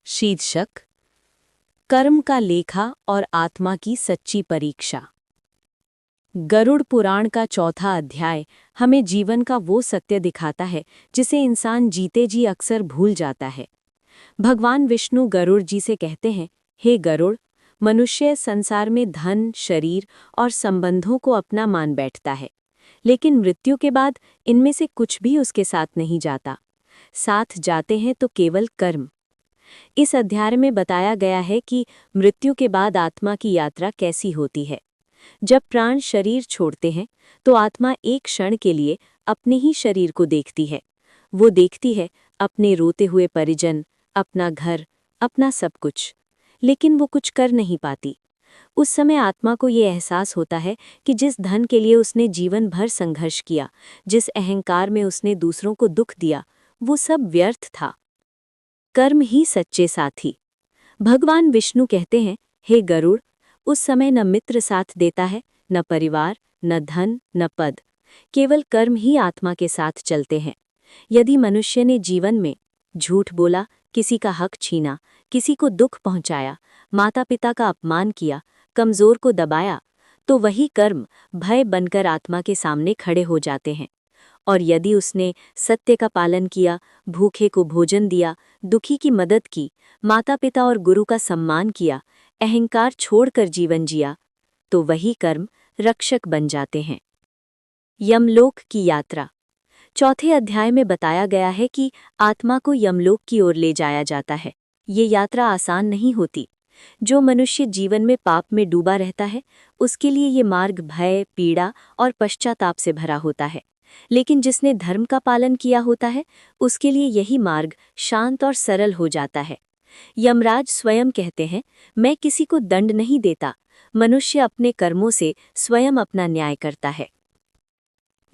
शीर्षक कर्म का लेखा और आत्मा की सच्ची परीक्षा। गरुड़ पुराण का चौथा अध्याय हमें जीवन का वो सत्य दिखाता है जिसे इंसान जीते जी अक्सर भूल जाता है। भगवान विष्णु गरुड़ जी से कहते हैं, हे गरुड़, मनुष्य संसार में धन, शरीर और संबंधों को अपना मान बैठता है, लेकिन मृत्यु के बाद इनमें से कुछ भी उसके साथ नहीं जाता। साथ जाते हैं तो केवल कर्म। इस अध्याय में बताया गया है कि मृत्यु के बाद आत्मा की यात्रा कैसी होती है। जब प्राण शरीर छोड़ते हैं तो आत्मा एक क्षण के लिए अपने ही शरीर को देखती है। वो देखती है अपने रोते हुए परिजन, अपना घर, अपना सब कुछ, लेकिन वो कुछ कर नहीं पाती। उस समय आत्मा को ये एहसास होता है कि जिस धन के लिए उसने जीवन भर संघर्ष किया, जिस अहंकार में उसने दूसरों को दुख दिया, वो सब व्यर्थ था। कर्म ही सच्चे साथी। भगवान विष्णु कहते हैं, हे गरुड़, उस समय न मित्र साथ देता है, न परिवार, न धन, न पद। केवल कर्म ही आत्मा के साथ चलते हैं। यदि मनुष्य ने जीवन में झूठ बोला, किसी का हक छीना, किसी को दुख पहुंचाया, माता पिता का अपमान किया, कमजोर को दबाया, तो वही कर्म भय बनकर आत्मा के सामने खड़े हो जाते हैं। और यदि उसने सत्य का पालन किया, भूखे को भोजन दिया, दुखी की मदद की, माता पिता और गुरु का सम्मान किया, अहंकार छोड़कर जीवन जिया, तो वही कर्म रक्षक बन जाते हैं। यमलोक की यात्रा। चौथे अध्याय में बताया गया है कि आत्मा को यमलोक की ओर ले जाया जाता है। ये यात्रा आसान नहीं होती। जो मनुष्य जीवन में पाप में डूबा रहता है, उसके लिए ये मार्ग भय, पीड़ा और पश्चाताप से भरा होता है। लेकिन जिसने धर्म का पालन किया होता है, उसके लिए यही मार्ग शांत और सरल हो जाता है। यमराज स्वयं कहते हैं, मैं किसी को दंड नहीं देता, मनुष्य अपने कर्मों से स्वयं अपना न्याय करता है।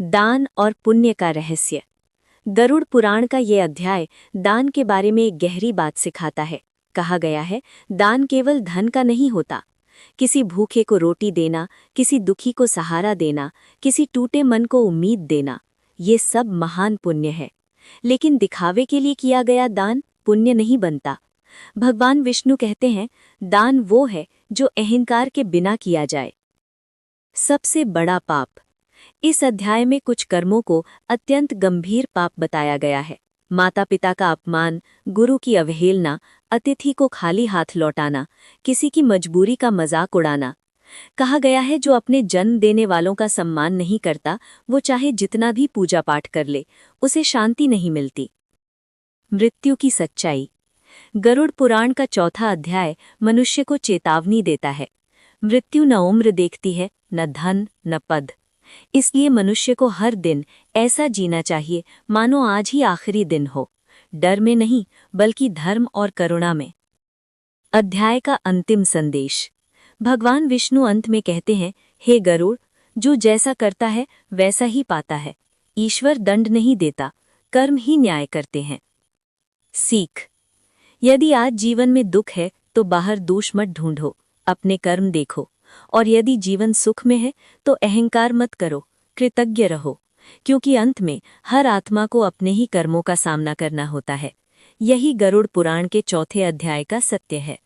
दान और पुण्य का रहस्य। गरुड़ पुराण का ये अध्याय दान के बारे में एक गहरी बात सिखाता है। कहा गया है, दान केवल धन का नहीं होता। किसी भूखे को रोटी देना, किसी दुखी को सहारा देना, किसी टूटे मन को उम्मीद देना, ये सब महान पुण्य है। लेकिन दिखावे के लिए किया गया दान पुण्य नहीं बनता। भगवान विष्णु कहते हैं, दान वो है जो अहंकार के बिना किया जाए। सबसे बड़ा पाप। इस अध्याय में कुछ कर्मों को अत्यंत गंभीर पाप बताया गया है। माता पिता का अपमान, गुरु की अवहेलना, अतिथि को खाली हाथ लौटाना, किसी की मजबूरी का मजाक उड़ाना। कहा गया है, जो अपने जन्म देने वालों का सम्मान नहीं करता, वो चाहे जितना भी पूजा पाठ कर ले, उसे शांति नहीं मिलती। मृत्यु की सच्चाई। गरुड़ पुराण का चौथा अध्याय मनुष्य को चेतावनी देता है। मृत्यु न उम्र देखती है, न धन, न पद। इसलिए मनुष्य को हर दिन ऐसा जीना चाहिए मानो आज ही आखिरी दिन हो, डर में नहीं बल्कि धर्म और करुणा में। अध्याय का अंतिम संदेश। भगवान विष्णु अंत में कहते हैं, हे गरुड़, जो जैसा करता है वैसा ही पाता है। ईश्वर दंड नहीं देता, कर्म ही न्याय करते हैं। सीख। यदि आज जीवन में दुख है तो बाहर दोष मत ढूंढो, अपने कर्म देखो। और यदि जीवन सुख में है तो अहंकार मत करो, कृतज्ञ रहो, क्योंकि अंत में हर आत्मा को अपने ही कर्मों का सामना करना होता है। यही गरुड़ पुराण के चौथे अध्याय का सत्य है।